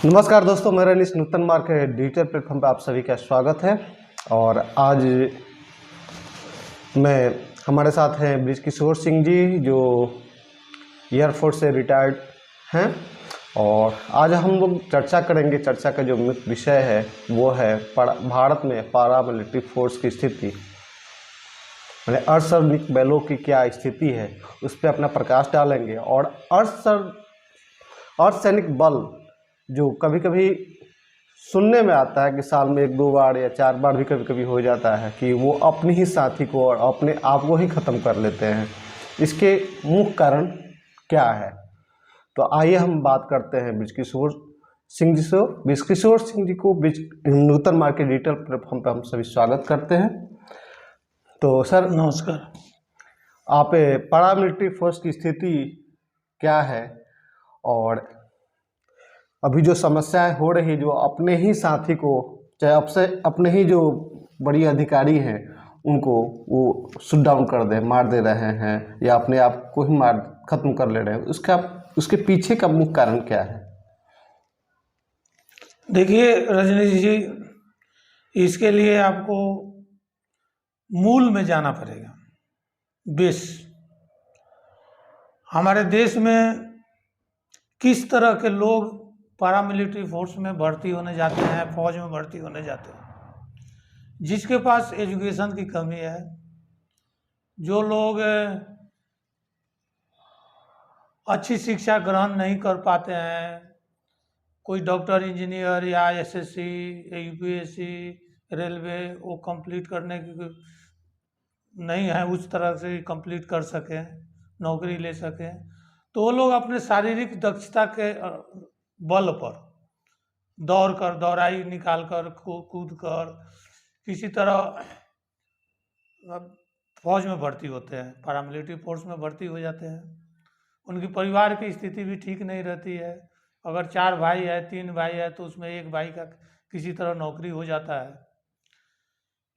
नमस्कार दोस्तों, मेरा इस नूतन मार्ग के डिजिटल प्लेटफॉर्म पर आप सभी का स्वागत है। और आज मैं हमारे साथ हैं बृजकिशोर सिंह जी, जो एयरफोर्स से रिटायर्ड हैं। और आज हम लोग चर्चा करेंगे। चर्चा का जो मुख्य विषय है वो है भारत में पैरामिलिट्री फोर्स की स्थिति, मैंने अर्धसैनिक बलों की क्या स्थिति है, उस पर अपना प्रकाश डालेंगे। और अर्धसैनिक बल जो कभी कभी सुनने में आता है कि साल में 1-2 बार या 4 बार भी कभी कभी हो जाता है कि वो अपने ही साथी को और अपने आप को ही ख़त्म कर लेते हैं। इसके मुख्य कारण क्या है? तो आइए हम बात करते हैं बृजकिशोर सिंह जी से। बृजकिशोर सिंह जी को नूतन मार्केट डिजिटल प्लेटफॉर्म पर हम सभी स्वागत करते हैं। तो सर नमस्कार। आप पैरामिलिट्री फोर्स की स्थिति क्या है, और अभी जो समस्याएं हो रही, जो अपने ही साथी को, चाहे आपसे अपने ही जो बड़ी अधिकारी हैं उनको वो शूट डाउन कर दे, मार दे रहे हैं, या अपने आप को ही मार खत्म कर ले रहे हैं, उसके पीछे का मुख्य कारण क्या है? देखिए रजनीश जी, इसके लिए आपको मूल में जाना पड़ेगा। बेस हमारे देश में किस तरह के लोग पैरामिलिट्री फोर्स में भर्ती होने जाते हैं, फौज में भर्ती होने जाते हैं। जिसके पास एजुकेशन की कमी है, जो लोग अच्छी शिक्षा ग्रहण नहीं कर पाते हैं, कोई डॉक्टर, इंजीनियर या एसएससी या यूपीएससी, रेलवे वो कंप्लीट करने की नहीं है, उस तरह से कंप्लीट कर सकें, नौकरी ले सकें, तो वो लोग अपने शारीरिक दक्षता के बल पर दौड़ाई निकाल कर, कूद कर किसी तरह फौज में भर्ती होते हैं, पैरामिलिट्री फोर्स में भर्ती हो जाते हैं। उनकी परिवार की स्थिति भी ठीक नहीं रहती है। अगर 4 भाई है, 3 भाई है, तो उसमें एक भाई का किसी तरह नौकरी हो जाता है।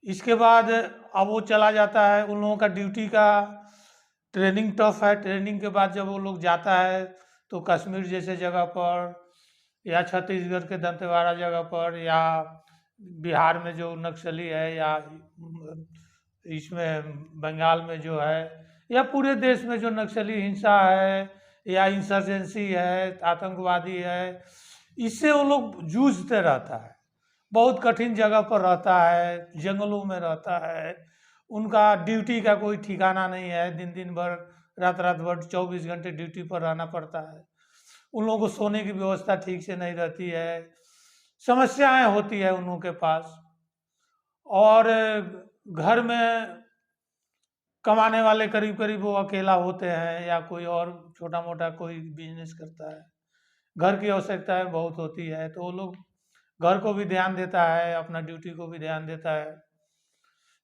इसके बाद अब वो चला जाता है, उन लोगों का ड्यूटी का ट्रेनिंग टफ है। ट्रेनिंग के बाद जब वो लोग जाता है तो कश्मीर जैसे जगह पर, या छत्तीसगढ़ के दंतेवाड़ा जगह पर, या बिहार में जो नक्सली है, या इसमें बंगाल में जो है, या पूरे देश में जो नक्सली हिंसा है या इंसर्जेंसी है, आतंकवादी है, इससे वो लोग जूझते रहता है। बहुत कठिन जगह पर रहता है, जंगलों में रहता है। उनका ड्यूटी का कोई ठिकाना नहीं है, दिन दिन भर, रात रात भर 24 घंटे ड्यूटी पर रहना पड़ता है। उन लोगों को सोने की व्यवस्था ठीक से नहीं रहती है, समस्याएं होती है उन लोगों के पास। और घर में कमाने वाले करीब करीब वो अकेला होते हैं, या कोई और छोटा मोटा कोई बिजनेस करता है। घर की आवश्यकताएं बहुत होती है, तो वो लोग घर को भी ध्यान देता है, अपना ड्यूटी को भी ध्यान देता है।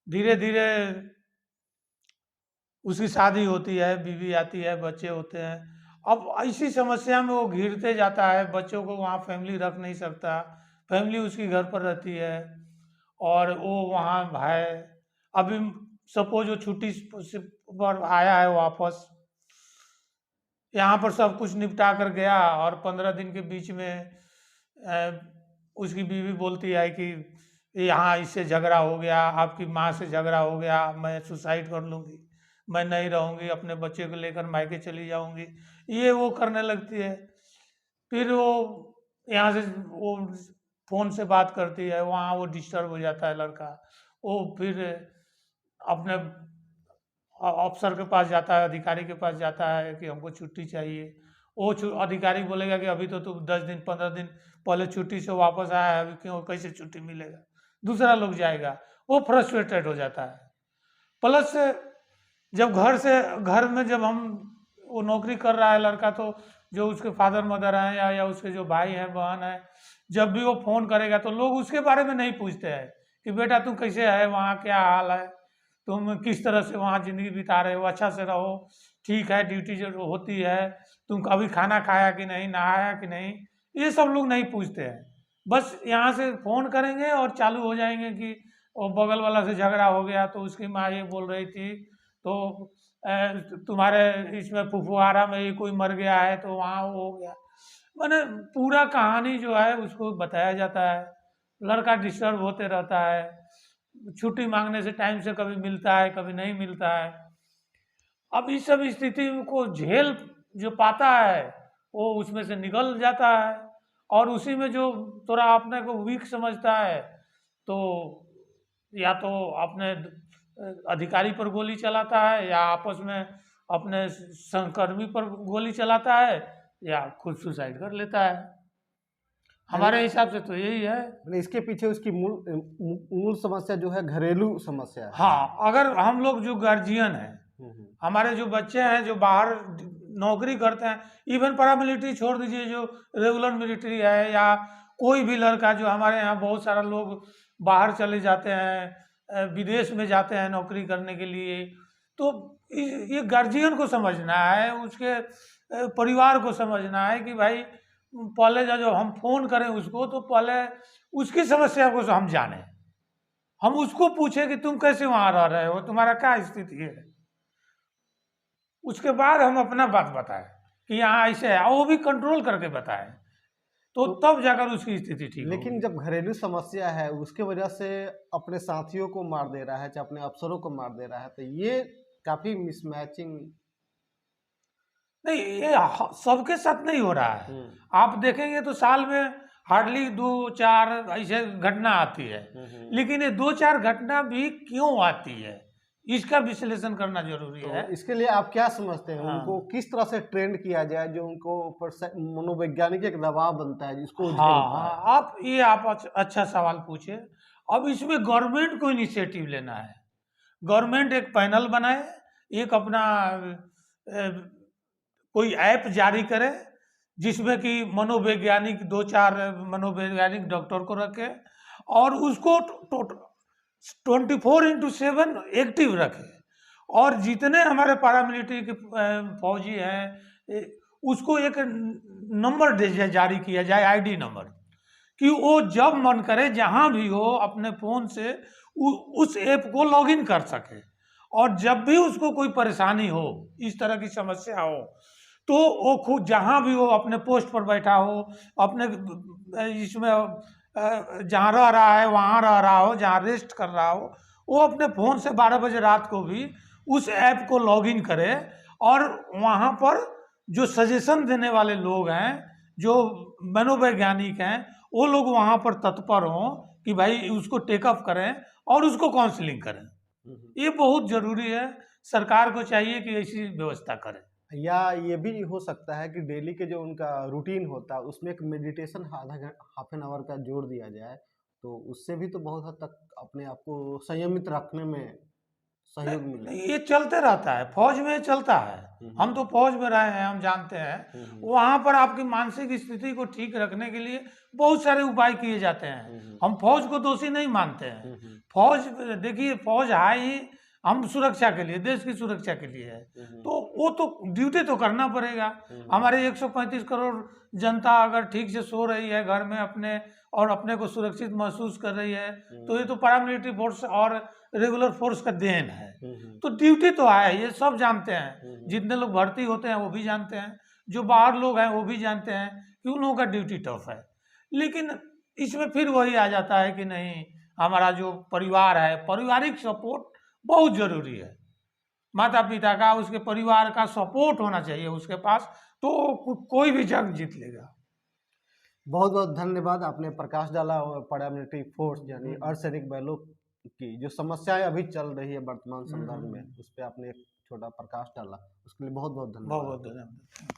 धीरे धीरे उसकी शादी होती है, बीवी आती है, बच्चे होते हैं। अब ऐसी समस्या में वो घिरते जाता है, बच्चों को वहाँ फैमिली रख नहीं सकता, फैमिली उसकी घर पर रहती है, और वो वहाँ है। अभी सपोज वो छुट्टी पर आया है वापस, यहाँ पर सब कुछ निपटा कर गया, और 15 दिन के बीच में उसकी बीवी बोलती है कि यहाँ इससे झगड़ा हो गया, आपकी माँ से झगड़ा हो गया, मैं सुसाइड कर लूँगी, मैं नहीं रहूँगी, अपने बच्चे को लेकर मायके चली जाऊँगी, ये वो करने लगती है। फिर वो यहाँ से वो फ़ोन से बात करती है, वहाँ वो डिस्टर्ब हो जाता है लड़का। वो फिर अपने अफसर के पास जाता है, अधिकारी के पास जाता है कि हमको छुट्टी चाहिए। वो अधिकारी बोलेगा कि अभी तो तुम 10 दिन 15 दिन पहले छुट्टी से वापस आया है, अभी क्यों, कैसे छुट्टी मिलेगा? दूसरा लोग जाएगा, वो फ्रस्ट्रेटेड हो जाता है। प्लस जब घर में जब हम वो नौकरी कर रहा है लड़का, तो जो उसके फादर मदर हैं, या उसके जो भाई हैं, बहन है, जब भी वो फ़ोन करेगा तो लोग उसके बारे में नहीं पूछते हैं कि बेटा तुम कैसे है, वहाँ क्या हाल है, तुम किस तरह से वहाँ ज़िंदगी बिता रहे हो, अच्छा से रहो, ठीक है, ड्यूटी जो होती है, तुम कभी खाना खाया कि नहीं, नहाया कि नहीं, ये सब लोग नहीं पूछते हैं। बस यहाँ से फ़ोन करेंगे और चालू हो जाएंगे कि वो बगल वाला से झगड़ा हो गया, तो उसकी माँ ये बोल रही थी, तो तुम्हारे इसमें फुफुआरा में ये कोई मर गया है, तो वहाँ वो हो गया। माने पूरा कहानी जो है उसको बताया जाता है। लड़का डिस्टर्ब होते रहता है, छुट्टी मांगने से टाइम से कभी मिलता है कभी नहीं मिलता है। अब इस सब स्थिति को झेल जो पाता है वो उसमें से निकल जाता है, और उसी में जो थोड़ा अपने को वीक समझता है तो या तो अपने अधिकारी पर गोली चलाता है, या आपस में अपने सहकर्मी पर गोली चलाता है, या खुद सुसाइड कर लेता है। हमारे हिसाब से तो यही है। यानी इसके पीछे उसकी मूल समस्या जो है घरेलू समस्या है। हाँ, अगर हम लोग जो गार्जियन हैं, हमारे जो बच्चे हैं जो बाहर नौकरी करते हैं, इवन पैरामिलिट्री छोड़ दीजिए, जो रेगुलर मिलिट्री है, या कोई भी लड़का, जो हमारे यहाँ बहुत सारा लोग बाहर चले जाते हैं, विदेश में जाते हैं नौकरी करने के लिए, तो ये गार्जियन को समझना है, उसके परिवार को समझना है कि भाई पहले जब हम फोन करें उसको तो पहले उसकी समस्या को हम जाने, हम उसको पूछे कि तुम कैसे वहां रह रहे हो, तुम्हारा क्या स्थिति है, उसके बाद हम अपना बात बताएं कि यहाँ ऐसे है, और वो भी कंट्रोल करके बताएं, तो तब जाकर उसकी स्थिति ठीक होगी। लेकिन जब घरेलू समस्या है उसके वजह से अपने साथियों को मार दे रहा है, चाहे अपने अफसरों को मार दे रहा है, तो ये काफी मिसमैचिंग नहीं, ये सबके साथ नहीं हो रहा है। आप देखेंगे तो साल में हार्डली 2-4 ऐसे घटना आती है, लेकिन ये 2-4 घटना भी क्यों आती है इसका विश्लेषण करना जरूरी तो है। इसके लिए आप क्या समझते हैं? हाँ। उनको किस तरह से ट्रेंड किया जाए जो उनको ऊपर मनोवैज्ञानिक एक दबाव बनता है जिसको झेल हाँ पाए? हाँ, आप अच्छा सवाल पूछे। अब इसमें गवर्नमेंट को इनिशिएटिव लेना है। गवर्नमेंट एक पैनल बनाए, एक अपना कोई ऐप जारी करे जिसमें कि मनोवैज्ञानिक 2-4 मनोवैज्ञानिक डॉक्टर को रखे, और उसको 24/7 एक्टिव रखे, और जितने हमारे पैरामिलिट्री के फौजी हैं उसको एक नंबर जारी किया जाए, आईडी नंबर, कि वो जब मन करे जहां भी हो अपने फोन से उस ऐप को लॉगिन कर सके, और जब भी उसको कोई परेशानी हो, इस तरह की समस्या हो, तो वो खुद जहां भी हो, अपने पोस्ट पर बैठा हो, अपने इसमें जहाँ रह रहा है वहाँ रह रहा हो, जहाँ रेस्ट कर रहा हो, वो अपने फ़ोन से 12 बजे रात को भी उस ऐप को लॉगिन करे, और वहाँ पर जो सजेशन देने वाले लोग हैं, जो मनोवैज्ञानिक हैं, वो लोग वहाँ पर तत्पर हों कि भाई उसको टेकअप करें और उसको काउंसलिंग करें। ये बहुत ज़रूरी है। सरकार को चाहिए कि ऐसी व्यवस्था करें। या ये भी हो सकता है कि डेली के जो उनका रूटीन होता है उसमें एक मेडिटेशन हाफ एन आवर का जोड़ दिया जाए, तो उससे भी तो बहुत हद तक अपने आप को संयमित रखने में सहयोग मिले। ये चलते रहता है, फौज में चलता है। हम तो फौज में रहे हैं, हम जानते हैं। वहाँ पर आपकी मानसिक स्थिति को ठीक रखने के लिए बहुत सारे उपाय किए जाते हैं। हम फौज को दोषी नहीं मानते हैं। फौज, देखिए, फौज है ही हम सुरक्षा के लिए, देश की सुरक्षा के लिए है, तो वो तो ड्यूटी तो करना पड़ेगा। हमारे 135 करोड़ जनता अगर ठीक से सो रही है घर में अपने, और अपने को सुरक्षित महसूस कर रही है, तो ये तो पैरामिलिट्री फोर्स और रेगुलर फोर्स का देन है। तो ड्यूटी तो है, ये सब जानते हैं। जितने लोग भर्ती होते हैं वो भी जानते हैं, जो बाहर लोग हैं वो भी जानते हैं कि उन लोगों का ड्यूटी टफ है। लेकिन इसमें फिर वही आ जाता है कि नहीं, हमारा जो परिवार है, पारिवारिक सपोर्ट बहुत जरूरी है। माता पिता का, उसके परिवार का सपोर्ट होना चाहिए उसके पास, तो कोई भी जंग जीत लेगा। बहुत बहुत धन्यवाद, आपने प्रकाश डाला पैरामिलिट्री फोर्स यानी अर्धसैनिक बलों की जो समस्याएं अभी चल रही है वर्तमान संदर्भ में, उस पर आपने एक छोटा प्रकाश डाला, उसके लिए बहुत बहुत धन्यवाद। बहुत बहुत धन्यवाद।